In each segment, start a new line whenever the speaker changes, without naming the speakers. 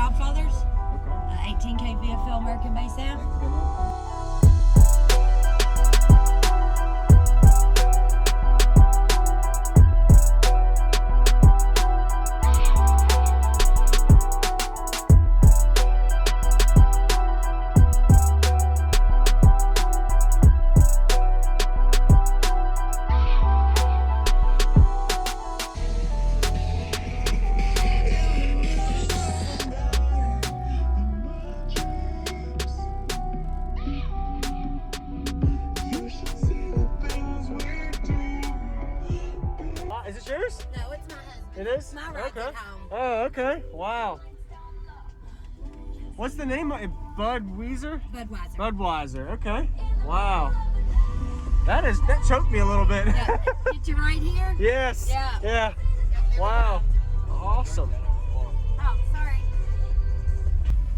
Godfathers. Okay. 18K VFL American bass amp.
Is it yours?
No, it's my husband.
It is?
My ride
okay.
home.
Oh, okay. Wow. What's the name of it? Budweiser?
Budweiser.
Budweiser. Okay. Wow. That choked me a little bit.
Yeah. Get you right here?
Yes.
Yeah.
Yeah. Wow. Awesome.
Oh, sorry.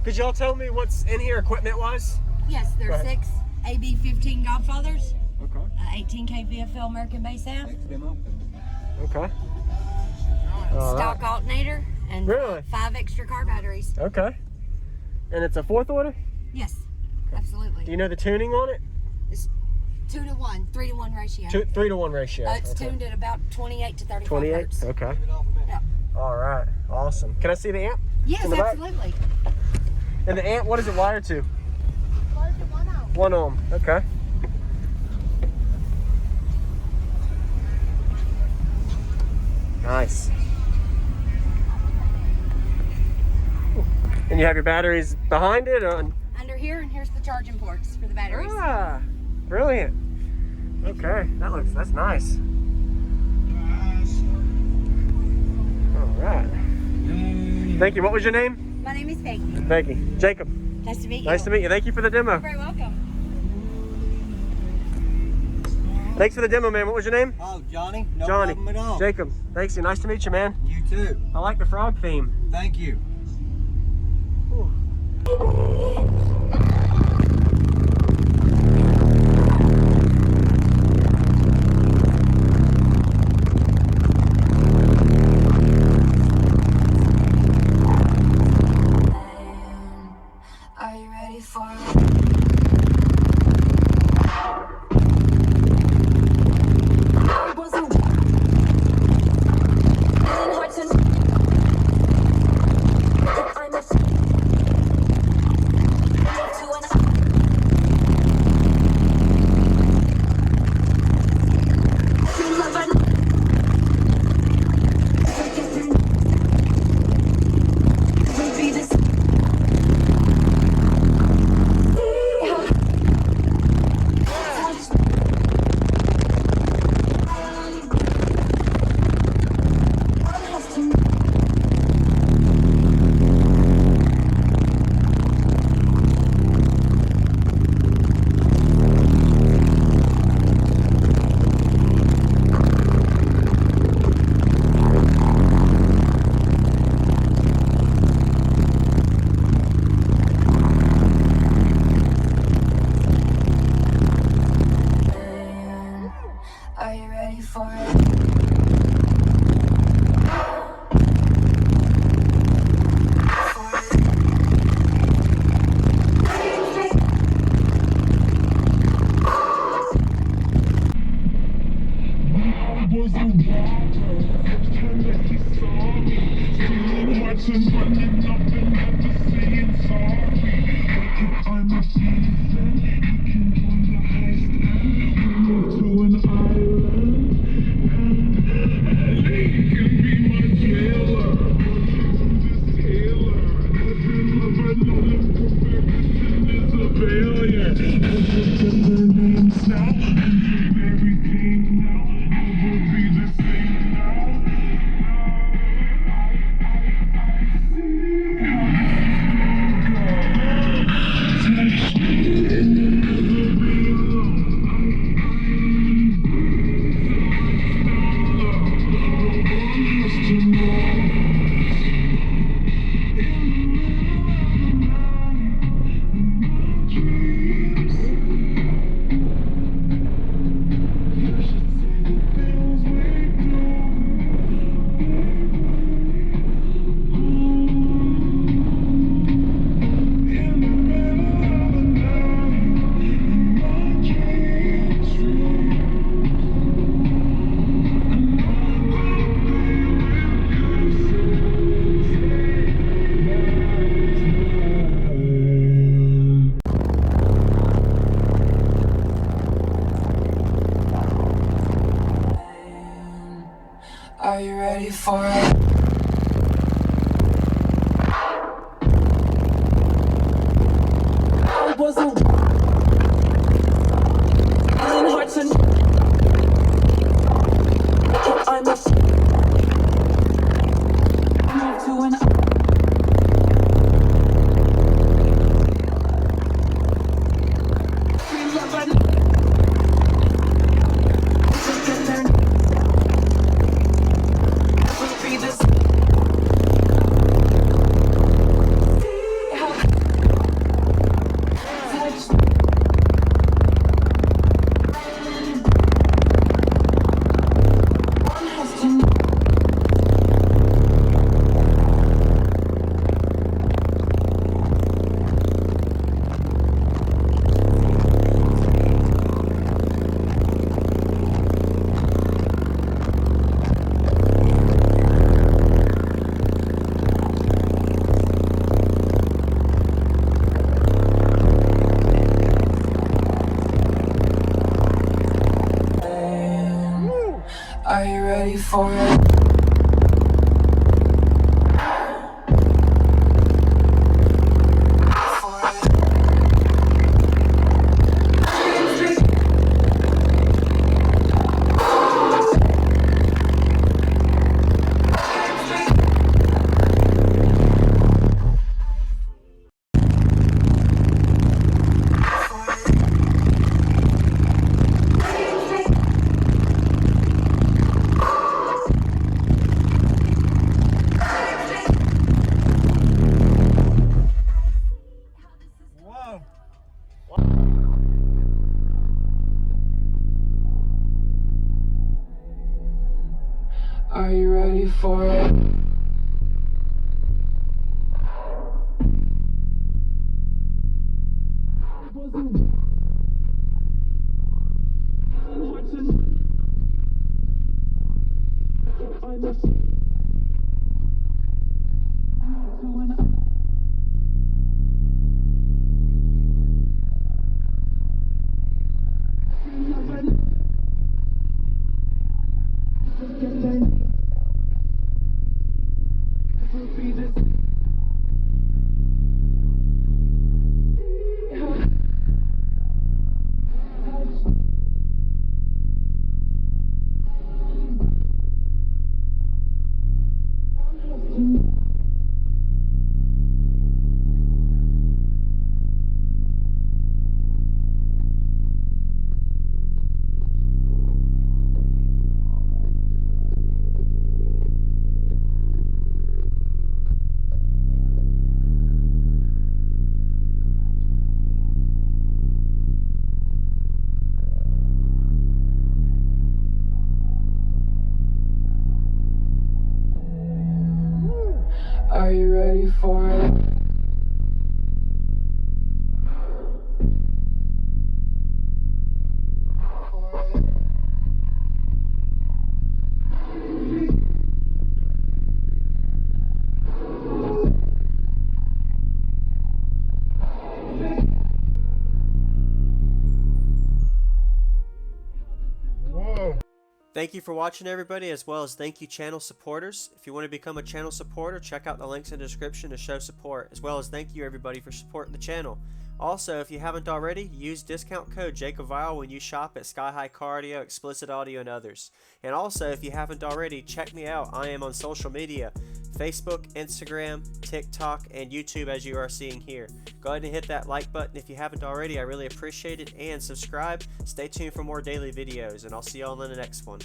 Could y'all tell me what's in here equipment-wise?
Yes, there's 6 AB15 Godfathers.
Okay.
18K VFL American bass amp.
Okay.
Stock alternator and
Really?
5 extra car batteries.
Okay. And it's a 4th order?
Yes, absolutely.
Do you know the tuning on it?
It's 2 to 1, 3 to 1 ratio.
3 to 1 ratio.
It's tuned at about 28 to 35
28?
hertz.
Okay.
Yeah.
All right. Awesome. Can I see the amp?
Yes,
In the back?
absolutely.
And the amp, what is it wired to?
Wired to 1 ohm.
1 ohm. Okay. Nice. And you have your batteries behind it? Or...
Under here, and here's the charging ports for the batteries.
Ah, brilliant. Okay, that's nice. All right. Thank you. What was your name?
My name is Peggy.
Peggy. Jacob.
Nice to meet you.
Nice to meet you. Thank you for the demo.
You're very welcome.
Thanks for the demo, man. What was your name?
Oh, Jhonny. No
Jhonny.
problem at all.
Jacob. Thanks. Nice to meet you, man.
You too.
I like the frog theme.
Thank you.
Ooh.
Are you ready for it? Are you ready for it?
for it?
Whoa.
Are you ready for it? Are you ready for it?
Whoa.
Thank you for watching, everybody, as well as thank you channel supporters. If you want to become a channel supporter, check out the links in the description to show support, as well as thank you everybody for supporting the channel. Also, if you haven't already, use discount code JacobViral when you shop at Sky High Cardio, Explicit Audio, and others. And also, if you haven't already, check me out. I am on social media, Facebook, Instagram, TikTok, and YouTube, as you are seeing here. Go ahead and hit that like button if you haven't already. I really appreciate it. And subscribe. Stay tuned for more daily videos, and I'll see you all in the next one.